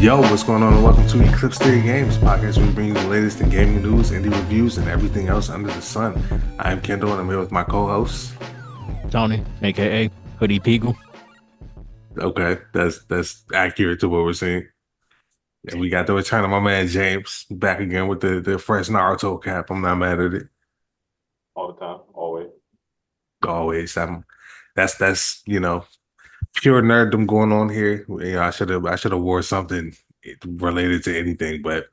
Yo, what's going on? And welcome to Eclipse Theory Games podcast, where we bring you the latest in gaming news, indie reviews, and everything else under the sun. I'm Kendall, and I'm here with my co-host. Tony, aka Hoodie Peagle. Okay, that's accurate to what we're seeing. And we got the return of my man James back again with the fresh Naruto cap. I'm not mad at it. All the time, always. Always, that's pure nerddom going on here. I should have wore something related to anything, but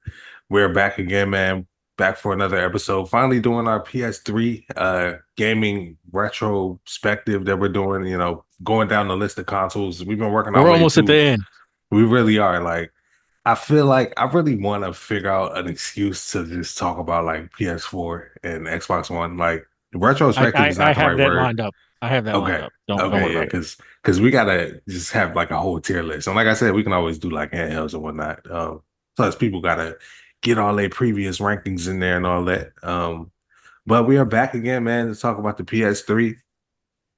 we're back again, man. Back for another episode. Finally doing our PS3 gaming retrospective that we're doing, going down the list of consoles. We've been working our We're way almost at the through. end. We really are. Like, I feel like I really want to figure out an excuse to just talk about like PS4 and Xbox One. Like, retrospective is I not the have right that word. lined up. I have that lined Okay. up. Don't Okay, worry yeah, about it. because we gotta just have like a whole tier list. And like I said, we can always do like handhelds and whatnot. Plus people gotta get all their previous rankings in there and all that. But we are back again, man, to talk about the PS3.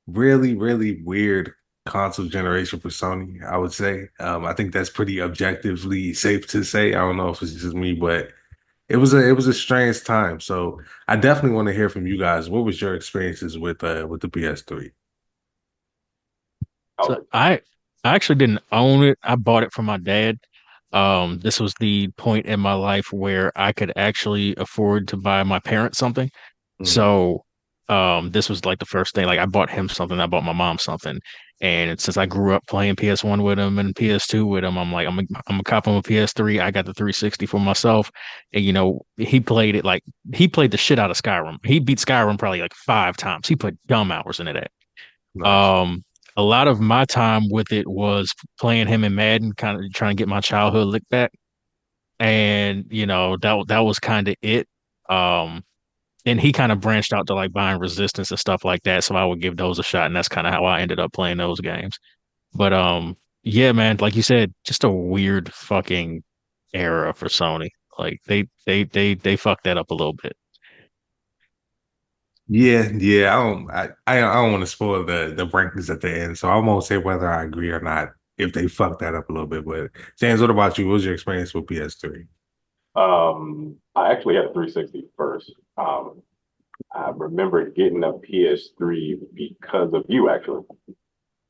Really, really weird console generation for Sony, I would say. I think that's pretty objectively safe to say. I don't know if it's just me, but it was a strange time. So I definitely want to hear from you guys. What was your experiences with the PS3? So I actually didn't own it. I bought it from my dad. This was the point in my life where I could actually afford to buy my parents something. Mhm. So this was like the first thing. Like I bought him something, I bought my mom something. And since I grew up playing PS1 with him and PS2 with him, I'm like, I'm a cop him a PS3. I got the 360 for myself. And he played it like he played the shit out of Skyrim. He beat Skyrim probably like 5 times. He put dumb hours into that. Nice. Um, a lot of my time with it was playing him in Madden, kind of trying to get my childhood lick back. And that was kind of it. Um, and he kind of branched out to like buying Resistance and stuff like that. So I would give those a shot, and that's kind of how I ended up playing those games. But yeah, man, like you said, just a weird fucking era for Sony. Like they fucked that up a little bit. Yeah. I don't want to spoil the rankings at the end, so I won't say whether I agree or not if they fucked that up a little bit. But James, what about you? What was your experience with PS3? I actually had a 360 first. I remember getting a PS3 because of you, actually.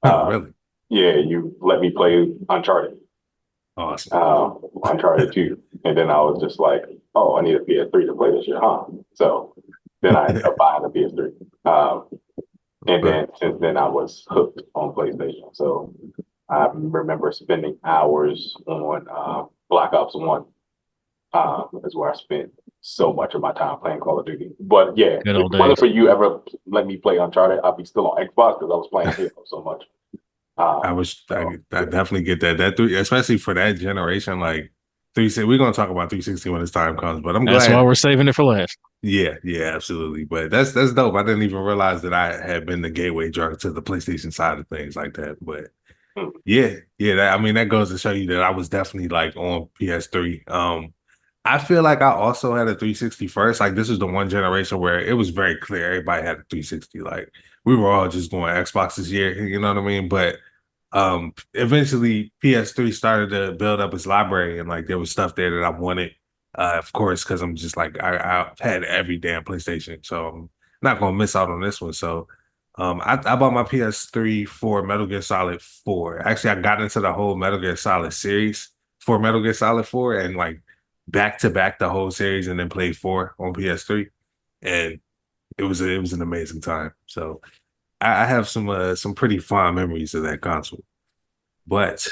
Oh, Uh, really? yeah, you let me play Uncharted, Awesome. Uncharted 2. And then I was just like, oh, I need a PS3 to play this shit, huh? So then I ended up buying a PS3. And Okay. then since then, I was hooked on PlayStation. So I remember spending hours on Black Ops 1. Is where I spent so much of my time playing Call of Duty. But yeah, Good if old it wasn't days. for you ever let me play Uncharted, I'd be still on Xbox because I was playing Halo so much. I Um, was so I yeah. definitely get that. That three, especially for that generation, like 360. We're gonna talk about 360 when this time comes, but I'm That's why glad. we're saving it for last. Yeah, absolutely. But that's dope. I didn't even realize that I had been the gateway drug to the PlayStation side of things like that. But Hmm. yeah. I mean, that goes to show you that I was definitely like on PS3. I feel like I also had a 360 first. Like this is the one generation where it was very clear everybody had a 360. Like we were all just going Xbox this year, you know what I mean? But eventually PS3 started to build up its library and like there was stuff there that I wanted. Of course, because I'm just like I've had every damn PlayStation, so I'm not gonna miss out on this one. So I bought my PS3 for Metal Gear Solid 4. Actually, I got into the whole Metal Gear Solid series for Metal Gear Solid 4 and like back to back the whole series and then played 4 on PS3. And it was an amazing time. So I have some pretty fond memories of that console. But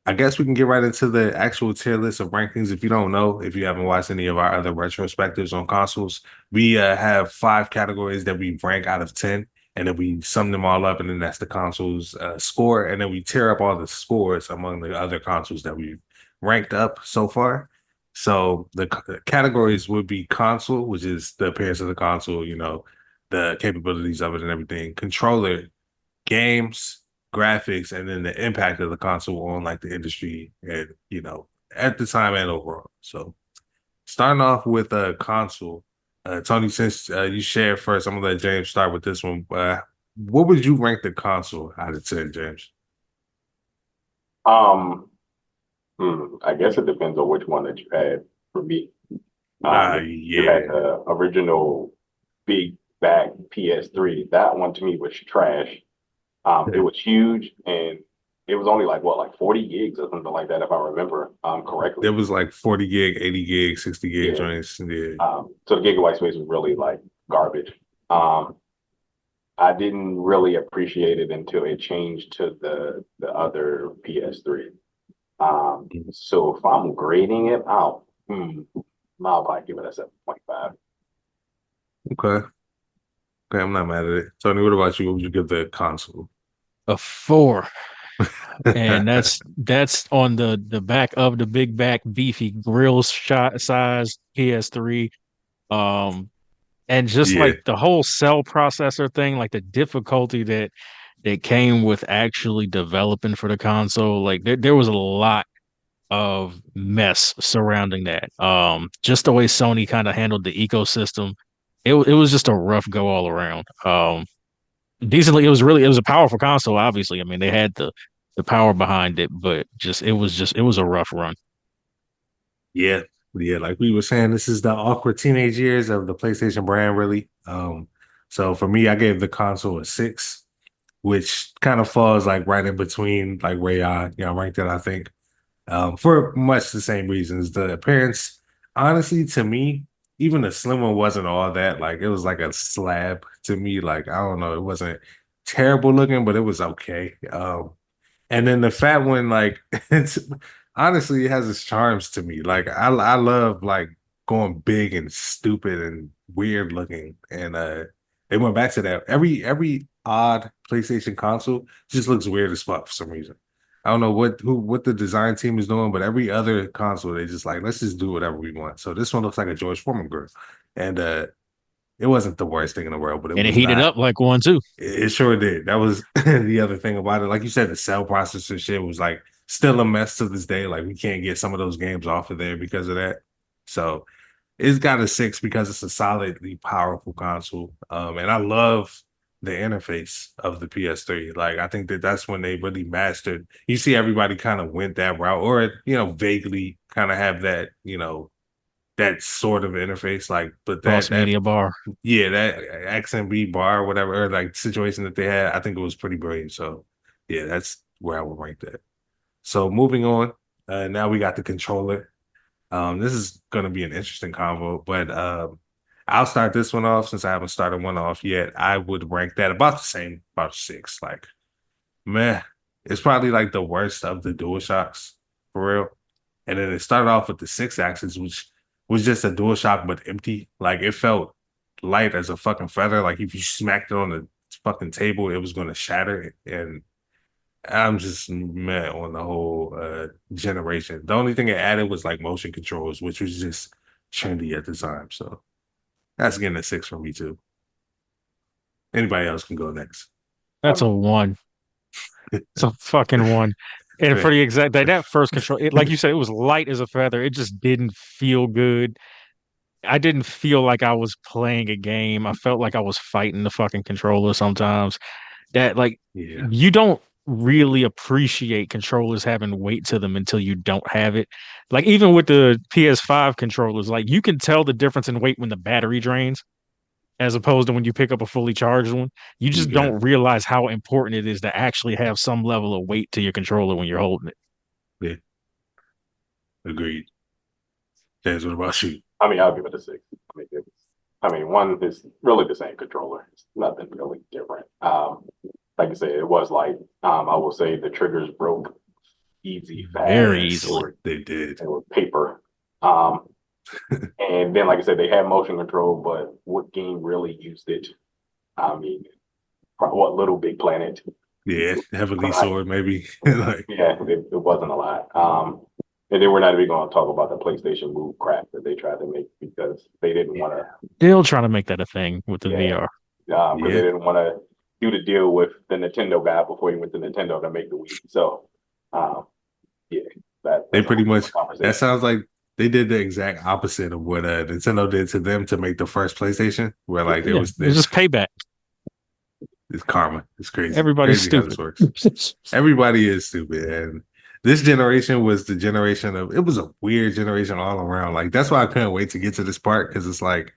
I guess we can get right into the actual tier list of rankings. If you don't know, if you haven't watched any of our other retrospectives on consoles, we have 5 categories that we rank out of 10, and then we sum them all up, and then that's the console's score, and then we tear up all the scores among the other consoles that we've ranked up so far. So the categories would be console, which is the appearance of the console, the capabilities of it and everything. Controller, games, graphics, and then the impact of the console on like the industry and at the time and overall. So starting off with a console, Tony, since you shared first, I'm gonna let James start with this one. What would you rank the console out of 10, James? Um, I guess it depends on which one that you had. For me, if you had Yeah. the original big back PS3, that one to me was trash. It was huge and it was only like what, like 40 gigs or something like that, if I remember There correctly. was like 40 gig, 80 gig, 60 gig Yeah. joints. Yeah. So the gigabyte space was really like garbage. Um, I didn't really appreciate it until it changed to the other PS3. So if I'm grading it out, I'll probably give it a 7.5. Okay. Okay, I'm not mad at it. Tony, what about you? What would you give the console? A 4. And that's on the back of the big back beefy grill shot size PS3. Um and just Yeah, like the whole cell processor thing, like the difficulty that came with actually developing for the console, like there was a lot of mess surrounding that. Just the way Sony kind of handled the ecosystem, it was just a rough go all around. Decently, it was a powerful console. Obviously, I mean they had the power behind it, but it was a rough run. yeah, yeah. Like we were saying, this is the awkward teenage years of the PlayStation brand, really. So for me, I gave the console a 6, which kind of falls like right in between like where y'all ranked it, I think. For much the same reasons. The appearance, honestly, to me, even the slim one wasn't all that. Like it was like a slab to me. Like I don't know, it wasn't terrible looking, but it was okay. And then the fat one, like it's honestly, it has its charms to me. Like I love like going big and stupid and weird looking. And they went back to that. Every odd PlayStation console just looks weird as fuck for some reason. I don't know what the design team is doing, but every other console they just like let's just do whatever we want. So this one looks like a George Foreman grill, and it wasn't the worst thing in the world, but it And it was heated not. up like one too. It sure did. That was the other thing about it. Like you said, the cell processor shit was like still a mess to this day. Like we can't get some of those games off of there because of that. So it's got a 6 because it's a solidly powerful console. And I love the interface of the PS3. Like I think that that's when they really mastered. You see, everybody kind of went that route, or vaguely kind of have that, that sort of interface. Like, but Cross that media bar. yeah, that XMB bar or whatever, or like situation that they had, I think it was pretty brilliant. So yeah, that's where I would rank that. So moving on, now we got the controller. This is gonna be an interesting convo, but I'll start this one off since I haven't started one off yet. I would rank that about the same, about 6. Like, meh, it's probably like the worst of the dual shocks for real. And then it started off with the 6 axis, which was just a dual shock but empty. Like it felt light as a fucking feather. Like if you smacked it on the fucking table, it was gonna shatter. And I'm just mad on the whole generation. The only thing it added was like motion controls, which was just trendy at the time. So that's getting a 6 from me too. Anybody else can go next. That's a 1. It's a fucking 1. And for the exact that first control, like you said, it was light as a feather. It just didn't feel good. I didn't feel like I was playing a game. I felt like I was fighting the fucking controller sometimes. That like Yeah, you don't really appreciate controllers having weight to them until you don't have it. Like even with the PS5 controllers, like you can tell the difference in weight when the battery drains as opposed to when you pick up a fully charged one. You just yeah, don't realize how important it is to actually have some level of weight to your controller when you're holding it. yeah. Agreed. James, what about you? I mean, I'll give it a 6. One is really the same controller. It's nothing really different. Like I said, it was like I will say the triggers broke easy, Very fast. easily. They did. They were paper. And then, like I said, they had motion control, but what game really used it? I mean, what Little Big Planet? Yeah, Heavenly Sword, maybe. Like, Yeah, it wasn't a lot. And then we're not even going to talk about the PlayStation Move crap that they tried to make because they didn't want to. Still trying to make that a thing with the Yeah. VR. Because Yeah. they didn't want to do the deal with the Nintendo guy before he went to Nintendo to make the Wii. So, yeah, they that's a pretty whole much, conversation. that sounds like they did the exact opposite of what Nintendo did to them to make the first PlayStation, where like there Yeah, was it's this, just payback. this karma. It's crazy. Everybody's Crazy how this stupid. works. Everybody is stupid. And this generation was the generation of it was a weird generation all around. Like that's why I couldn't wait to get to this part because it's like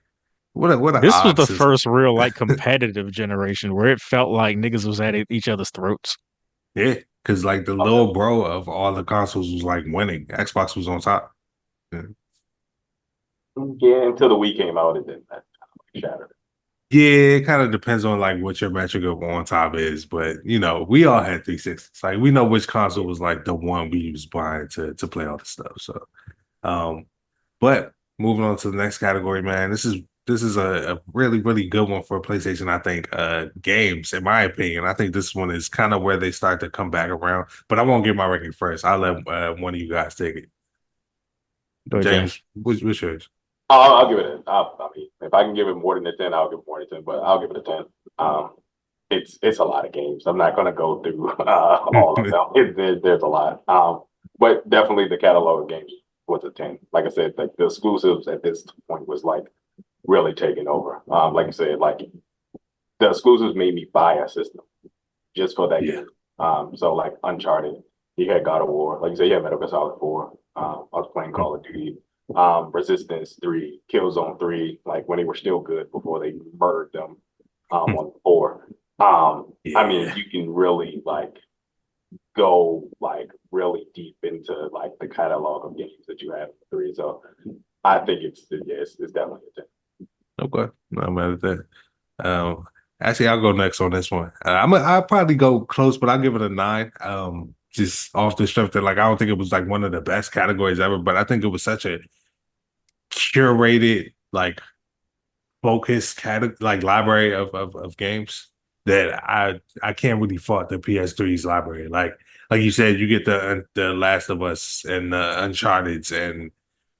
what an This was odd the system. first real like competitive generation where it felt like niggas was at each other's throats. Yeah, because like the little bro of all the consoles was like winning. Xbox was on top. Yeah, Yeah, until the Wii came out, and then that kind of shattered. yeah, it kind of depends on like what your metric of on top is, but you know, we all had 360s. Like we know which console was like the one we was buying to play all the stuff. So um but moving on to the next category, man, this is a really, really good one for PlayStation, I think. Games, in my opinion. I think this one is kind of where they start to come back around. But I won't give my ranking first. I'll let one of you guys take it. But James, what's yours? I'll give it a. I mean, if I can give it more than a 10, I'll give it more than 10. But I'll give it a 10. It's a lot of games. I'm not going to go through all of them. There's a lot. But definitely the catalog of games was a 10. Like I said, like the exclusives at this point was like really taking over. Like I said, like the exclusives made me buy a system just for that Yeah. game. So like Uncharted, you had God of War, like you said, you had Metal Gear Solid 4. I was playing Call of Duty, Resistance 3, Killzone 3, like when they were still good before they murdered them on 4. I mean, Yeah. you can really like go like really deep into like the catalog of games that you have in 3. So I think it's definitely a 10. Okay. I'm mad at that. Um, actually, I'll go next on this one. I'll probably go close, but I'll give it a 9. Just off the strength that like I don't think it was like one of the best categories ever, but I think it was such a curated, like focused like library of games that I can't really fault the PS3's library. Like you said, you get the Last of Us and the Uncharted and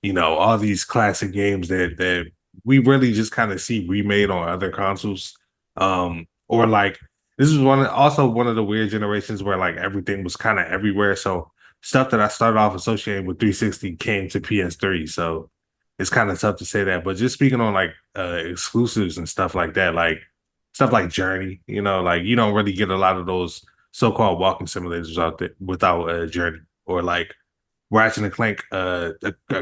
you know all these classic games that we really just kind of see remade on other consoles. Or like this is also one of the weird generations where like everything was kind of everywhere. So stuff that I started off associating with 360 came to PS3. So it's kind of tough to say that. But just speaking on like exclusives and stuff like that, like stuff like Journey, you know, like you don't really get a lot of those so-called walking simulators out there without Journey or like Ratchet and Clank, a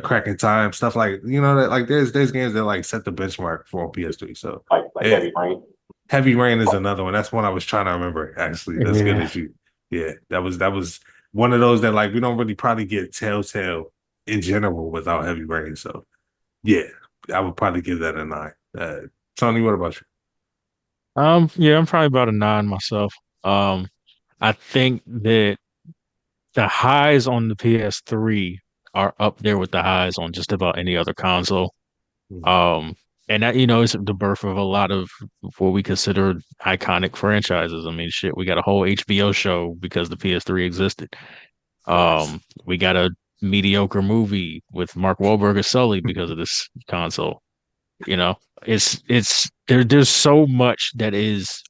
Crack in Time, stuff like you know that like there's games that like set the benchmark for PS3. So Like Heavy Rain. Heavy Rain is another one. That's one I was trying to remember. Actually, that's good yeah. that you. Yeah, that was one of those that like we don't really probably get Telltale in general without Heavy Rain. So yeah, I would probably give that a 9. Tony, what about you? Yeah, I'm probably about a 9 myself. Um, I think that the highs on the PS3 are up there with the highs on just about any other console. Mhm. Um, and that, you know, it's the birth of a lot of what we consider iconic franchises. I mean, shit, we got a whole HBO show because the PS3 existed. Facts. We got a mediocre movie with Mark Wahlberg as Sully because of this console. You know, there's so much that is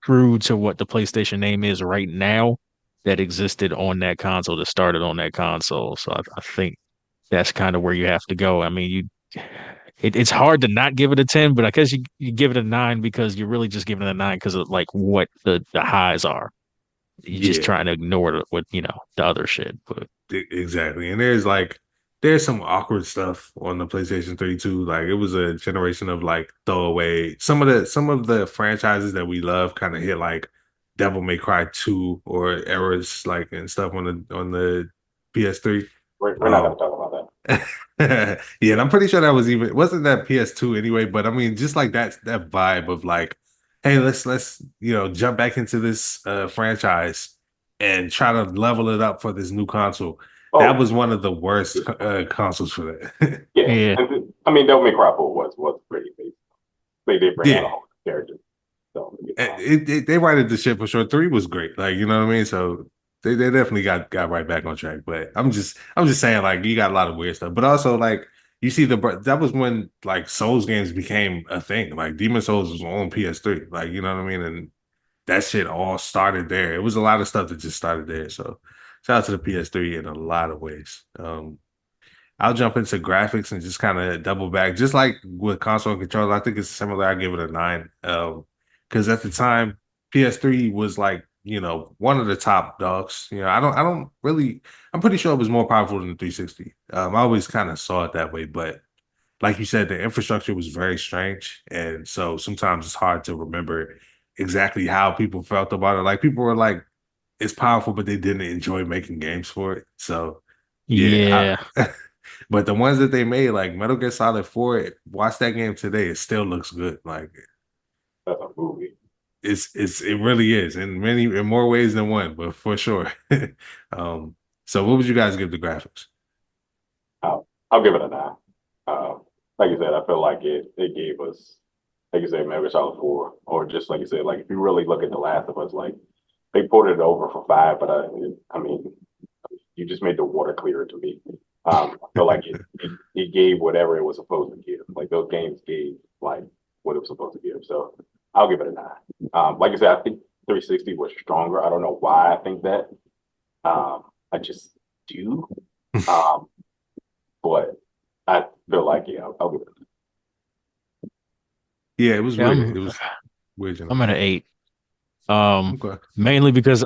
true to what the PlayStation name is right now that existed on that console, that started on that console. So I think that's kind of where you have to go. I mean, it's hard to not give it a 10, but I guess you give it a 9 because you're really just giving it a 9 because of like what the highs are. You're just Yeah, trying to ignore what the other shit. But exactly. And there's some awkward stuff on the PlayStation 3 too. Like it was a generation of like throwaway. Some of the franchises that we love kind of hit like Devil May Cry 2 or errors like and stuff on the PS3. We're not going to talk about that. Yeah, and I'm pretty sure that wasn't that PS2 anyway, but I mean just like that vibe of like, hey, let's jump back into this franchise and try to level it up for this new console. That Oh, was one of the worst consoles for that. yeah. yeah, I mean, Devil May Cry 4 was pretty basic. They did bring out Yeah. a whole character. So, They righted the ship for sure. 3 was great. Like, you know what I mean? So they definitely got right back on track. But I'm just saying, like, you got a lot of weird stuff. But also, like, you see that was when like Souls games became a thing. Like Demon Souls was on PS3. Like, you know what I mean? And that shit all started there. It was a lot of stuff that just started there. So shout out to the PS3 in a lot of ways. I'll jump into graphics and just kind of double back. Just like with console and controllers, I think it's similar. I give it a 9. Because at the time, PS3 was like one of the top dogs. I don't really. I'm pretty sure it was more powerful than the 360. I always kind of saw it that way, but like you said, the infrastructure was very strange, and so sometimes it's hard to remember exactly how people felt about it. Like people were like, "It's powerful," but they didn't enjoy making games for it. So yeah, Yeah. but the ones that they made, like Metal Gear Solid 4, watch that game today. It still looks good. Like That's a movie. it really is in more ways than one, but for sure. um, so what would you guys give the graphics? I'll give it a 9. Like you said, I feel like it gave us, like you said, Metal Gear Solid 4, or just like you said, like if you really look at The Last of Us, like they ported it over for 5, but I mean, you just made the water clearer to me. I feel like it gave whatever it was supposed to give. Like those games gave like what it was supposed to give. So I'll give it a 9. Like I said, I think 360 was stronger. I don't know why I think that. I just do. Um, but I feel like I'll give it. Yeah, it was Yeah, weird. It was weird. I'm at an 8. Um, Okay. Mainly because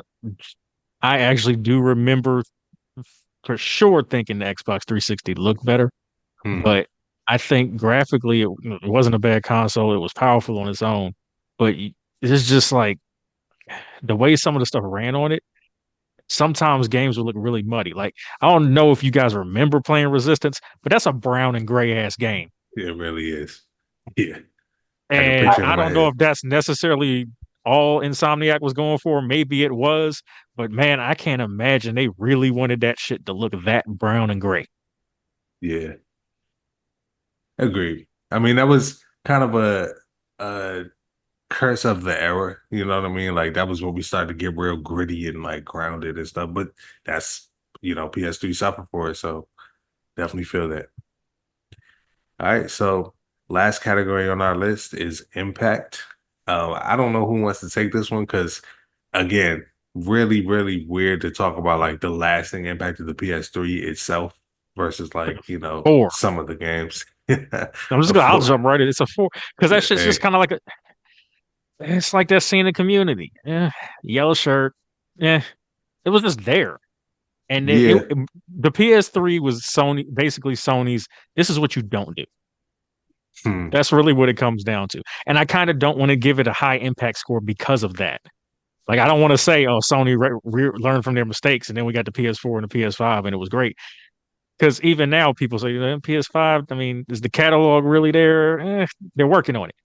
I actually do remember for sure thinking the Xbox 360 looked better, Hmm. but I think graphically it wasn't a bad console. It was powerful on its own, but it's just like the way some of the stuff ran on it. Sometimes games would look really muddy. Like I don't know if you guys remember playing Resistance, but that's a brown and gray ass game. It really is. Yeah, I can And picture it in I my don't know head. if that's necessarily all Insomniac was going for. Maybe it was, but man, I can't imagine they really wanted that shit to look that brown and gray. Yeah, agreed. I mean, that was kind of a curse of the era. You know what I mean? Like that was when we started to get real gritty and like grounded and stuff. But that's PS3 suffered for it, so definitely feel that. All right, so last category on our list is impact. I don't know who wants to take this one because, again, really, really weird to talk about like the lasting impact of the PS3 itself versus like, 4. some of the games. I'll Four. jump right in. It's a 4 because that shit's just Hey, kind of like it's like that scene in Community. Yeah, yellow shirt. Yeah, it was just there. And yeah. the PS3 was basically Sony's. This is what you don't do. Hmm. That's really what it comes down to. And I kind of don't want to give it a high impact score because of that. Like, I don't want to say, oh, Sony learned from their mistakes, and then we got the PS4 and the PS5, and it was great. Because even now, people say, PS5, I mean, is the catalog really there? They're working on it.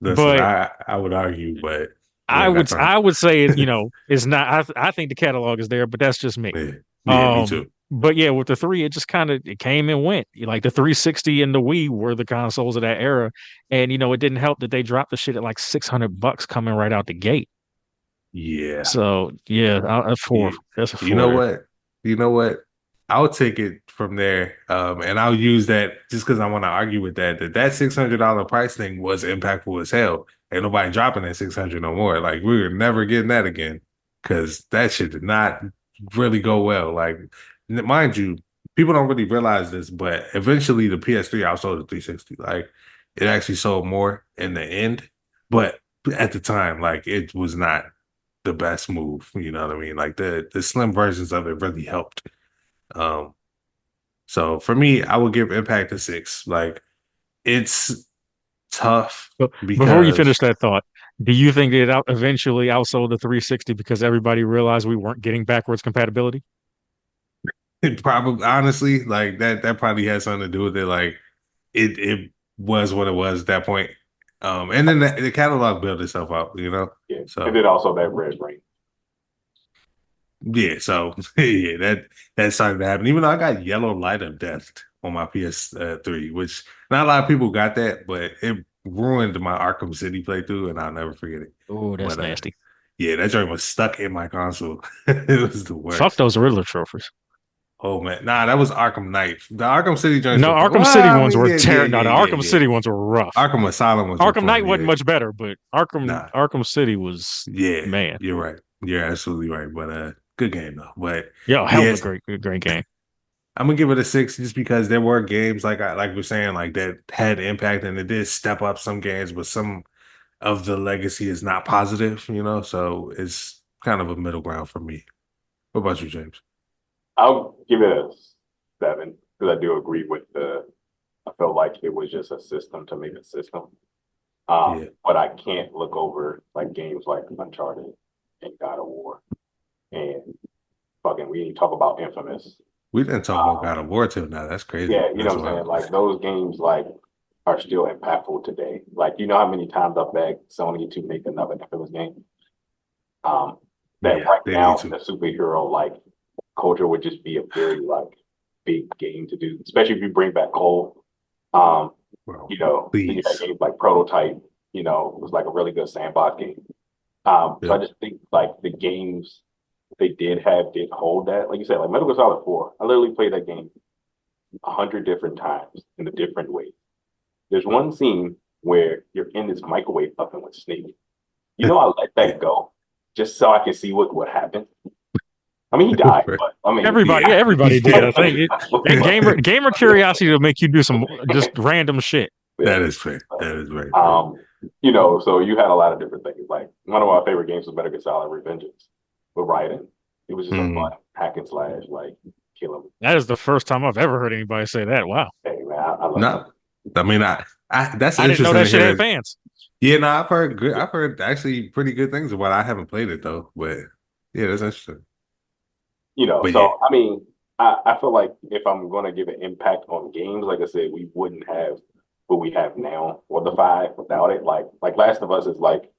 Listen, But I would argue, but we're not gonna. I would say, it's not. I think the catalog is there, but that's just me. Yeah, yeah, me too. But yeah, with the three, it just kind of it came and went. Like the 360 and the Wii were the consoles of that era, and it didn't help that they dropped the shit at like $600 coming right out the gate. Yeah. So yeah, a four. You, That's a you know four. what? You know what? I'll take it from there. And I'll use that just because I want to argue with that $600 price thing was impactful as hell. Ain't nobody dropping that 600 no more. Like we were never getting that again because that shit did not really go well. Like, mind you, people don't really realize this, but eventually the PS3 outsold the 360. Like it actually sold more in the end, but at the time, like it was not the best move. You know what I mean? Like the slim versions of it really helped. Um, so for me, I would give Impact a 6. Like it's tough But before you finish because that thought, do you think it eventually outsold the 360 because everybody realized we weren't getting backwards compatibility? it probably honestly like that probably has something to do with it. Like it was what it was at that point. And then the catalog built itself up. Yeah, and So then also that red ring. yeah, so yeah, that started to happen. Even though I got Yellow Light of Death on my PS3, which not a lot of people got that, but it ruined my Arkham City playthrough, and I'll never forget it. Oh, that's But nasty. yeah, that joint was stuck in my console. It was the Fuck worst. those Riddler trophies. Oh man, nah, that was Arkham Knight. The Arkham City joints No, were Arkham well, City I ones mean, were yeah, yeah, terrible. No, yeah, the yeah, Arkham yeah. City ones were rough. Arkham Asylum ones were Arkham fun, Knight wasn't yeah. much better, but Nah, Arkham City was yeah, man. you're right. You're absolutely right. But good game though. But Yeah, hell of a yes, great game. I'm gonna give it a 6 just because there were games like we're saying like that had impact and it did step up some games, but some of the legacy is not positive. So it's kind of a middle ground for me. What about you, James? I'll give it a 7 because I do agree with I felt like it was just a system to make a system. Yeah. But I can't look over like games like Uncharted and God of War and fucking we didn't talk about Infamous. We didn't talk about God of War till now. That's crazy. Yeah, you know That's what I'm saying? wild. Like those games like are still impactful today. Like you know how many times I've begged Sony to make another Infamous game? That Yeah, right they need now to. the superhero like culture would just be a very like big game to do, especially if you bring back Cole. Um, Bro, then you had please. games like Prototype, it was like a really good sandbox game. So I Yep. just think like the games they did hold that. Like you said, like Metal Gear Solid 4, I literally played that game 100 different times in a different way. There's one scene where you're in this microwave oven with Snake. I let Yeah. that go just so I can see what would happen. I mean, he died, but I mean, Everybody, Yeah. yeah, everybody did. I think that gamer but, gamer curiosity will make you do some just random shit. yeah. That is fair. That is very fair. So you had a lot of different things. Like one of our favorite games was Metal Gear Solid Revengeance with Raiden. It was just a fun Mm. hack and slash, like kill him. That is the first time I've ever heard anybody say that. Wow, Hey man, I love No, I mean, I that's I didn't know interesting that to shit hear had that. fans. Yeah, no, I've heard good. I've heard actually pretty good things about it. I haven't played it though, but yeah, that's interesting. But yeah, So I mean, I feel like if I'm gonna give an impact on games, like I said, we wouldn't have what we have now or the five without it. Like Last of Us is like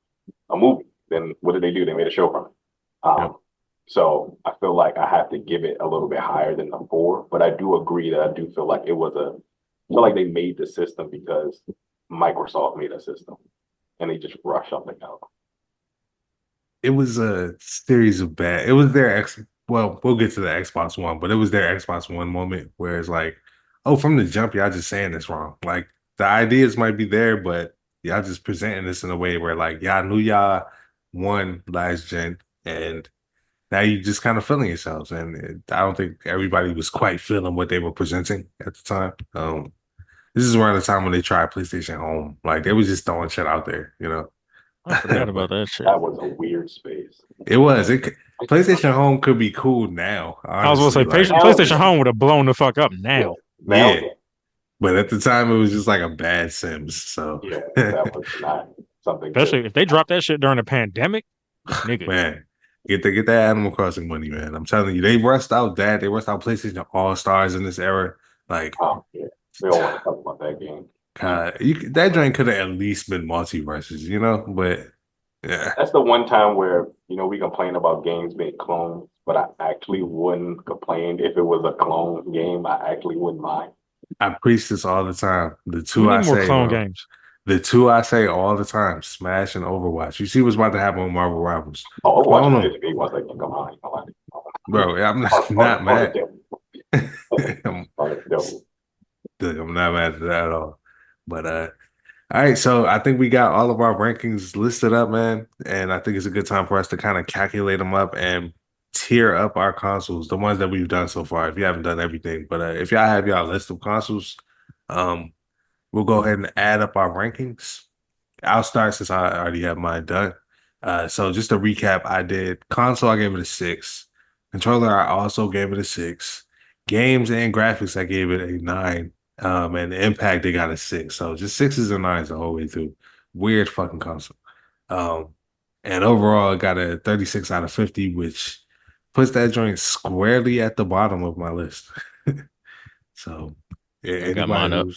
a movie. Then what did they do? They made a show from it. yep. So I feel like I have to give it a little bit higher than the 4, but I do agree that I do feel like I feel like they made the system because Microsoft made a system and they just rushed something out. It was a series of bad. It was their X. Well, we'll get to the Xbox One, but it was their Xbox One moment where it's like, oh, from the jump, y'all just saying this wrong. Like the ideas might be there, but y'all just presenting this in a way where like y'all knew y'all won last gen, and now you just kind of feeling yourselves. And I don't think everybody was quite feeling what they were presenting at the time. This is around the time when they tried PlayStation Home. Like they was just throwing shit out there, you know. I forgot about But that shit. That was a weird space. it was. PlayStation Home could be cool now, I was going to honestly. say, Like, PlayStation Home would have blown the fuck up Yeah, now. now, yeah. But at the time, it was just like a bad Sims. So, yeah, that was not something good. Especially if they dropped that shit during the pandemic, nigga. man, get that Animal Crossing money, man. I'm telling you, they rushed out that. They rushed out PlayStation All Stars in this era. Like, Yeah, we don't want to talk about that game. God, that joint could have at least been multiverses, you know. But yeah, That's the one time where we complain about games being clones, but I actually wouldn't complain if it was a clone game. I actually wouldn't mind. I preach this all the time. We need more clone Bro. games. The two I say all the time: Smash and Overwatch. You see what's about to happen with Marvel Rivals? Oh, Overwatch Clone is them, good to me once they can come on. You know, like, bro. I'm not on the mad. devil. I'm, On the devil. I'm not mad at that at all. But all right. So I think we got all of our rankings listed up, man, and I think it's a good time for us to kind of calculate them up and tier up our consoles, the ones that we've done so far. If you haven't done everything, but if y'all have y'all list of consoles, um, we'll go ahead and add up our rankings. I'll start since I already have mine done. So just to recap, I did console, I gave it a 6. Controller, I also gave it a 6. Games and graphics, I gave it a 9. And the impact, they got a 6. So just sixes and nines the whole way through. Weird fucking console. Um, and overall, it got a 36 out of 50, which puts that joint squarely at the bottom of my list. So yeah, I got mine up.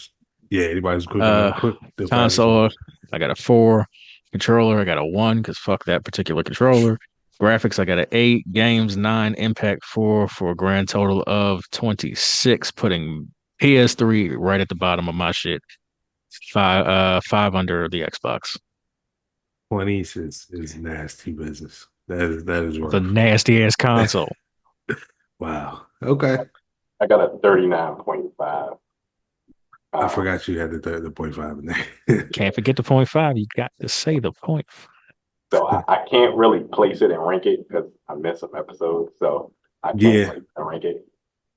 anybody who's quick to fire this one. Console, I got a 4. Controller, I got a 1 because fuck that particular controller. Graphics, I got an 8. Games, 9. Impact, 4 for a grand total of 26, putting PS3 right at the bottom of my shit. 5 under the Xbox. 20s is nasty business. That is It's a rough. nasty ass console. Wow. Okay. I got a 39.5. I forgot you had the 0.5 in there. Can't forget the 0.5. You got to say the point. So I can't really place it and rank it because I missed some episodes. So I can't Yeah. place it and rank it.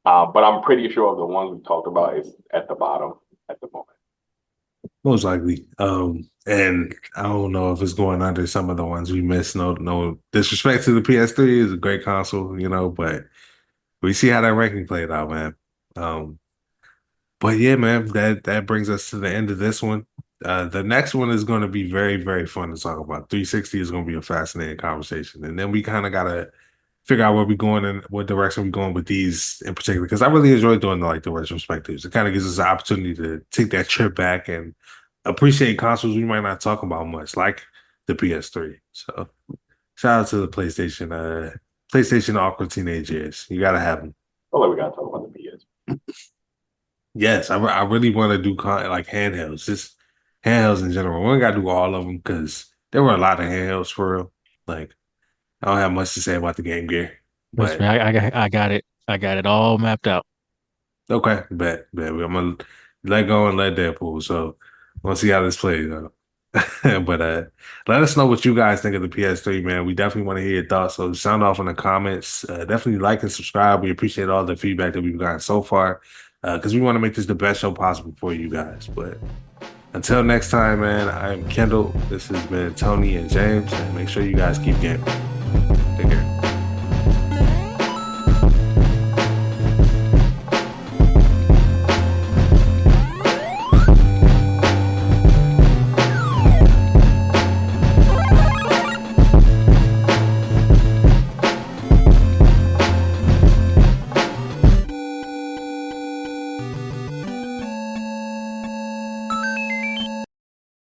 But I'm pretty sure the ones we talked about is at the bottom at the moment. Most likely. And I don't know if it's going under some of the ones we missed. No disrespect to the PS3, is a great console, but we see how that ranking played out, man. Um, but yeah, man, that brings us to the end of this one. The next one is going to be very, very fun to talk about. 360 is going to be a fascinating conversation, and then we kind of gotta figure out where we're going and what direction we're going with these in particular. Because I really enjoy doing the retrospectives. It kind of gives us an opportunity to take that trip back and appreciate consoles we might not talk about much, like the PS3. So shout out to the PlayStation awkward teenage years. You gotta have them. Oh, like we gotta talk about the PS. Yes, I really want to do like handhelds, just handhelds in general. We don't gotta do all of them because there were a lot of handhelds for real. Like I don't have much to say about the Game Gear, Trust me, but I got it. I got it all mapped out. okay, bet. I'm gonna let go and let Deadpool. So we'll see how this plays out. But let us know what you guys think of the PS3, man. We definitely want to hear your thoughts. So sound off in the comments. Definitely like and subscribe. We appreciate all the feedback that we've gotten so far. Because we want to make this the best show possible for you guys. But until next time, man, I'm Kendall. This has been Tony and James. And make sure you guys keep gaming. Take care.